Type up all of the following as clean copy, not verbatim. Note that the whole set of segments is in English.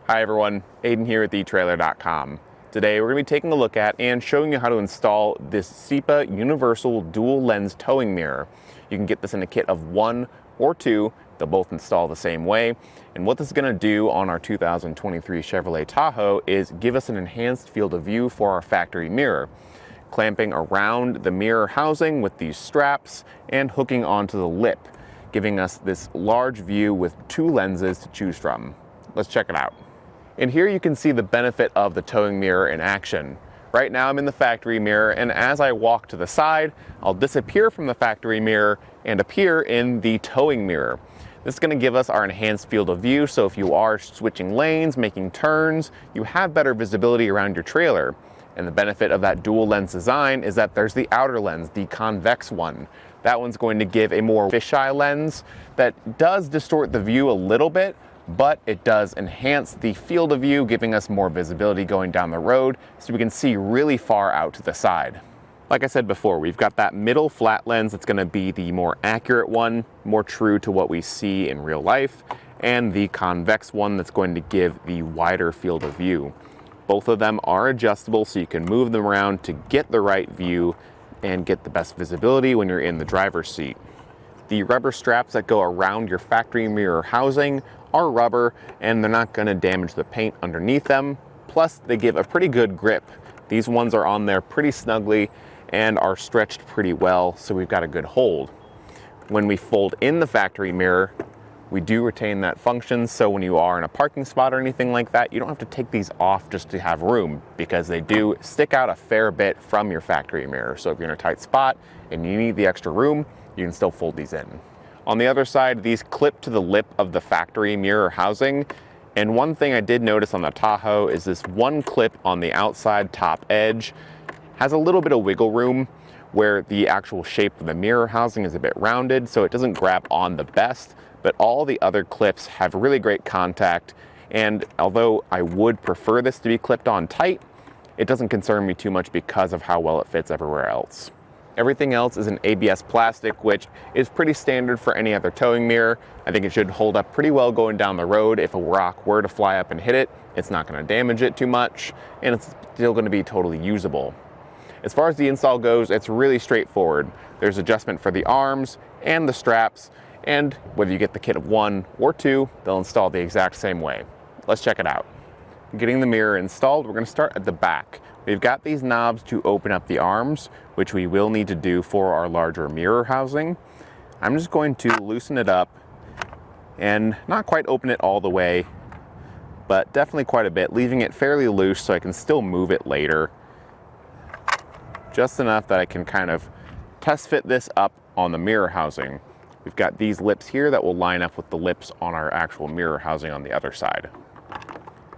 Hi everyone, Aiden here at etrailer.com. Today we're going to be taking a look at and showing you how to install this CIPA Universal Dual Lens Towing Mirror. You can get this in a kit of 1 or 2. They'll both install the same way. And what this is going to do on our 2023 Chevrolet Tahoe is give us an enhanced field of view for our factory mirror, clamping around the mirror housing with these straps and hooking onto the lip, giving us this large view with 2 lenses to choose from. Let's check it out. And here you can see the benefit of the towing mirror in action. Right now I'm in the factory mirror, and as I walk to the side, I'll disappear from the factory mirror and appear in the towing mirror. This is going to give us our enhanced field of view, so if you are switching lanes, making turns, you have better visibility around your trailer. And the benefit of that dual lens design is that there's the outer lens, the convex one. That one's going to give a more fisheye lens that does distort the view a little bit, but it does enhance the field of view, giving us more visibility going down the road so we can see really far out to the side. Like I said before, we've got that middle flat lens that's going to be the more accurate one, more true to what we see in real life, and the convex one that's going to give the wider field of view. Both of them are adjustable, so you can move them around to get the right view and get the best visibility when you're in the driver's seat. The rubber straps that go around your factory mirror housing are rubber, and they're not going to damage the paint underneath them. Plus, they give a pretty good grip. These ones are on there pretty snugly and are stretched pretty well, so we've got a good hold. When we fold in the factory mirror, we do retain that function, so when you are in a parking spot or anything like that, you don't have to take these off just to have room, because they do stick out a fair bit from your factory mirror. So if you're in a tight spot and you need the extra room, you can still fold these in. On the other side, these clip to the lip of the factory mirror housing. And one thing I did notice on the Tahoe is this one clip on the outside top edge has a little bit of wiggle room where the actual shape of the mirror housing is a bit rounded, so it doesn't grab on the best, but all the other clips have really great contact. And although I would prefer this to be clipped on tight, it doesn't concern me too much because of how well it fits everywhere else. Everything else is an ABS plastic, which is pretty standard for any other towing mirror. I think it should hold up pretty well going down the road. If a rock were to fly up and hit it, it's not going to damage it too much, and it's still going to be totally usable. As far as the install goes, it's really straightforward. There's adjustment for the arms and the straps, and whether you get the kit of 1 or 2, they'll install the exact same way. Let's check it out. Getting the mirror installed, we're going to start at the back. We've got these knobs to open up the arms, which we will need to do for our larger mirror housing. I'm just going to loosen it up and not quite open it all the way, but definitely quite a bit, leaving it fairly loose so I can still move it later. Just enough that I can kind of test fit this up on the mirror housing. We've got these lips here that will line up with the lips on our actual mirror housing on the other side.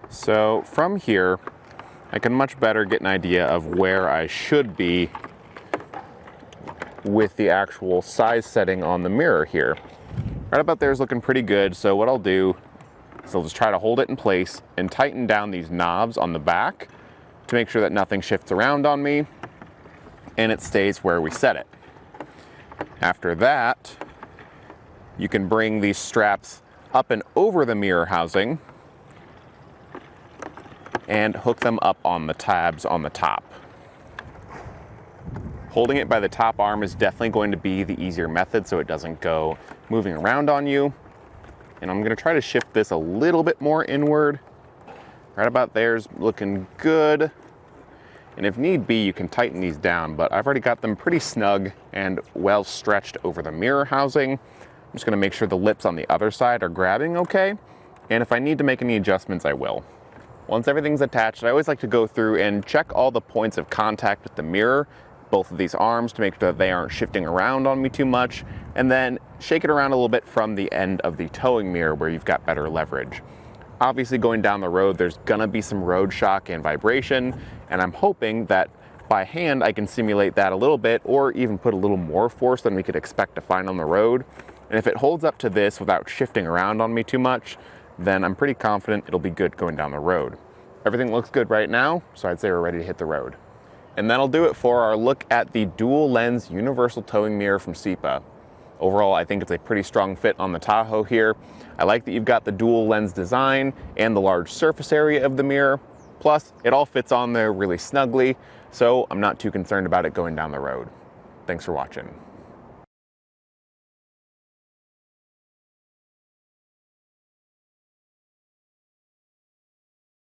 So from here, I can much better get an idea of where I should be with the actual size setting on the mirror here. Right about there is looking pretty good, so what I'll do is I'll just try to hold it in place and tighten down these knobs on the back to make sure that nothing shifts around on me and it stays where we set it. After that, you can bring these straps up and over the mirror housing and hook them up on the tabs on the top. Holding it by the top arm is definitely going to be the easier method so it doesn't go moving around on you. And I'm going to try to shift this a little bit more inward. Right about there's looking good. And if need be, you can tighten these down, but I've already got them pretty snug and well stretched over the mirror housing. I'm just going to make sure the lips on the other side are grabbing okay. And if I need to make any adjustments, I will. Once everything's attached, I always like to go through and check all the points of contact with the mirror, both of these arms, to make sure that they aren't shifting around on me too much, and then shake it around a little bit from the end of the towing mirror where you've got better leverage. Obviously, going down the road, there's gonna be some road shock and vibration, and I'm hoping that by hand I can simulate that a little bit, or even put a little more force than we could expect to find on the road. And if it holds up to this without shifting around on me too much, then I'm pretty confident it'll be good going down the road. Everything looks good right now, so I'd say we're ready to hit the road. And that'll do it for our look at the dual lens universal towing mirror from CIPA. Overall, I think it's a pretty strong fit on the Tahoe here. I like that you've got the dual lens design and the large surface area of the mirror. Plus, it all fits on there really snugly, so I'm not too concerned about it going down the road. Thanks for watching.